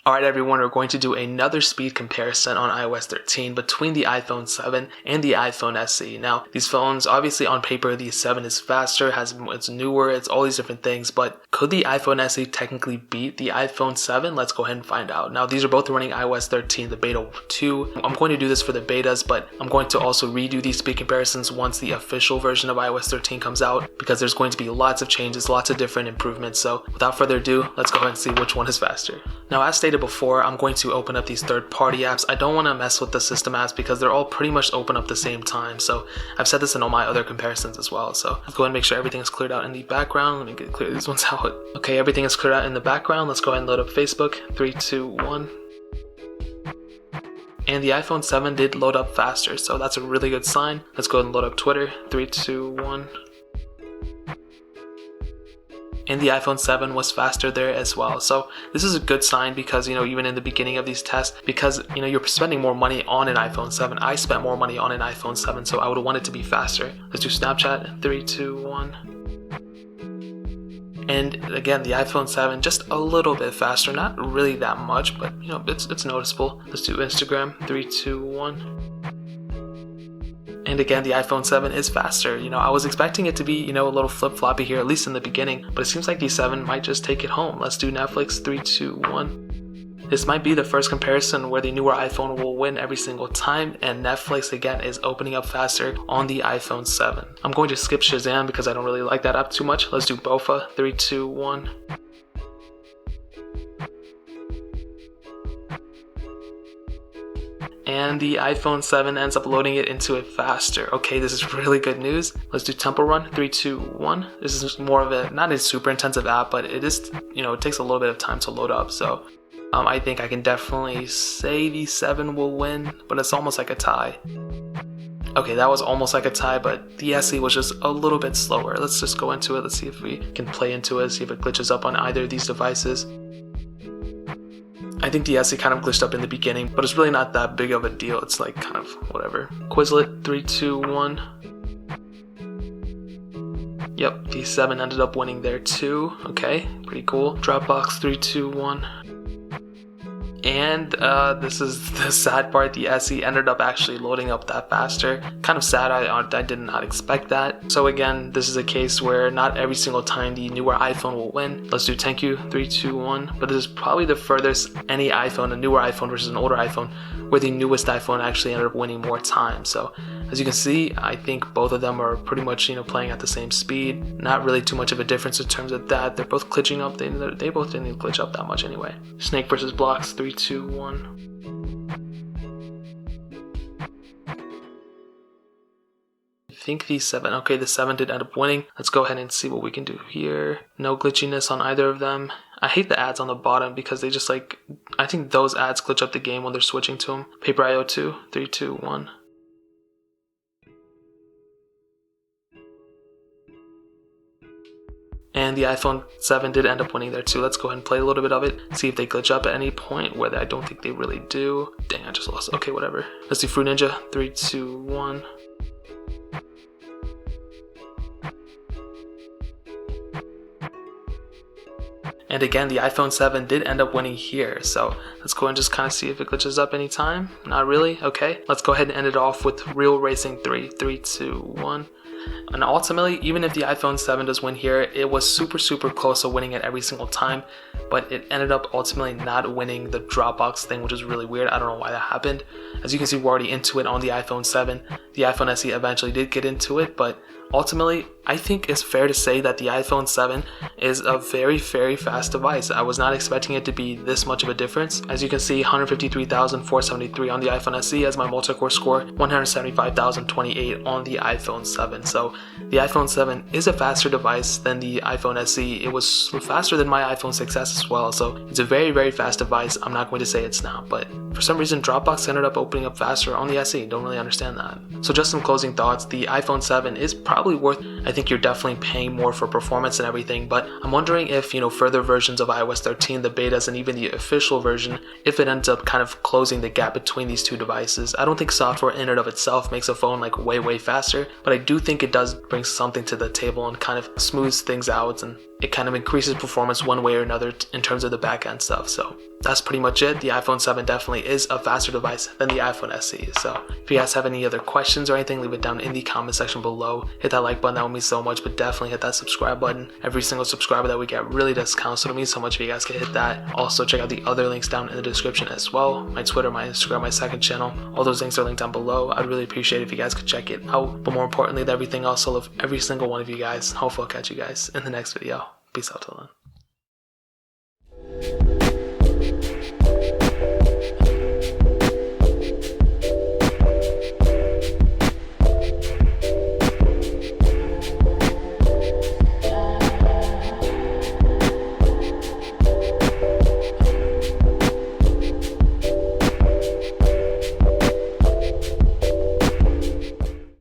Alright everyone, we're going to do another speed comparison on iOS 13 between the iPhone 7 and the iPhone SE. Now, these phones, obviously on paper, the 7 is faster, it's newer, it's all these different things, but could the iPhone SE technically beat the iPhone 7? Let's go ahead and find out. Now, these are both running iOS 13, the beta 2. I'm going to do this for the betas, but I'm going to also redo these speed comparisons once the official version of iOS 13 comes out, because there's going to be lots of changes, lots of different improvements. So without further ado, let's go ahead and see which one is faster. Now, as stated before, I'm going to open up these third-party apps. I don't want to mess with the system apps because they're all pretty much open up the same time. So I've said this in all my other comparisons as well. So let's go ahead and make sure everything is cleared out in the background. Let me clear these ones out. Okay, everything is cleared out in the background. Let's go ahead and load up Facebook. 3, 2, 1. And the iPhone 7 did load up faster, so that's a really good sign. Let's go ahead and load up Twitter. 3, 2, 1. And the iPhone 7 was faster there as well. So this is a good sign because, even in the beginning of these tests, because, you're spending more money on an iPhone 7. I spent more money on an iPhone 7, so I would want it to be faster. Let's do Snapchat. 3, 2, 1. And again, the iPhone 7 just a little bit faster, not really that much, but it's noticeable. Let's do Instagram. 3, 2, 1. And again, the iPhone 7 is faster. I was expecting it to be, a little flip-floppy here, at least in the beginning, but it seems like the 7 might just take it home. Let's do Netflix. 3, 2, 1. This might be the first comparison where the newer iPhone will win every single time, and Netflix again is opening up faster on the iPhone 7. I'm going to skip Shazam because I don't really like that app too much. Let's do Bofa. 3, 2, 1. And the iPhone 7 ends up loading it into it faster. Okay, this is really good news. Let's do Temple Run. 3, 2, 1. This is more of a, not a super intensive app, but it is, it takes a little bit of time to load up. So I think I can definitely say the 7 will win, but it's almost like a tie. Okay, that was almost like a tie, but the SE was just a little bit slower. Let's just go into it. Let's see if we can play into it, see if it glitches up on either of these devices. I think the SE kind of glitched up in the beginning, but it's really not that big of a deal. It's like kind of whatever. Quizlet. 3, 2, 1. Yep, the 7 ended up winning there too. Okay, pretty cool. Dropbox. 3, 2, 1. And this is the sad part, the SE ended up actually loading up that faster. Kind of sad, I did not expect that. So again, this is a case where not every single time the newer iPhone will win. Let's do Thank You. 3, 2, 1. But this is probably the furthest any iPhone, a newer iPhone versus an older iPhone, where the newest iPhone actually ended up winning more time. So as you can see, I think both of them are pretty much playing at the same speed. Not really too much of a difference in terms of that. They're both glitching up. They both didn't glitch up that much anyway. Snake versus Blocks. 3, 2, 1. I think the 7. Okay, the 7 did end up winning. Let's go ahead and see what we can do here. No glitchiness on either of them. I hate the ads on the bottom because they just I think those ads glitch up the game when they're switching to them. Paper.io 2. 3, 2, 1. And the iPhone 7 did end up winning there too. Let's go ahead and play a little bit of it. See if they glitch up at any point, where I don't think they really do. Dang, I just lost. Okay, whatever. Let's do Fruit Ninja. 3, 2, 1. And again, the iPhone 7 did end up winning here. So let's go and just kind of see if it glitches up anytime. Not really. Okay, let's go ahead and end it off with Real Racing 3. 3, 2, 1. And ultimately, even if the iPhone 7 does win here, it was super close to winning it every single time, but it ended up ultimately not winning the Dropbox thing, which is really weird. I don't know why that happened. As you can see, we're already into it on the iPhone 7. The iPhone SE eventually did get into it, but ultimately, I think it's fair to say that the iPhone 7 is a very fast device. I was not expecting it to be this much of a difference. As you can see, 153,473 on the iPhone SE as my multi-core score, 175,028 on the iPhone 7. So the iPhone 7 is a faster device than the iPhone SE. It was faster than my iPhone 6s as well. So it's a very fast device. I'm not going to say it's not, but for some reason Dropbox ended up opening up faster on the SE. Don't really understand that. So just some closing thoughts. The iPhone 7 is probably worth, I think you're definitely paying more for performance and everything, but I'm wondering if, further versions of iOS 13, the betas, and even the official version, if it ends up kind of closing the gap between these two devices. I don't think software in and of itself makes a phone way faster, but I do think it does bring something to the table and kind of smooths things out and it kind of increases performance one way or another in terms of the back end stuff. So that's pretty much it. The iPhone 7 definitely is a faster device than the iPhone SE. So if you guys have any other questions or anything, leave it down in the comment section below. Hit that like button, that would mean so much, but definitely hit that subscribe button. Every single subscriber that we get really does count, so it means so much if you guys can hit that. Also check out the other links down in the description as well. My Twitter, my Instagram, my second channel, all those links are linked down below. I'd really appreciate it if you guys could check it out. But more importantly than everything else, I love every single one of you guys. Hopefully I'll catch you guys in the next video. Peace out till then.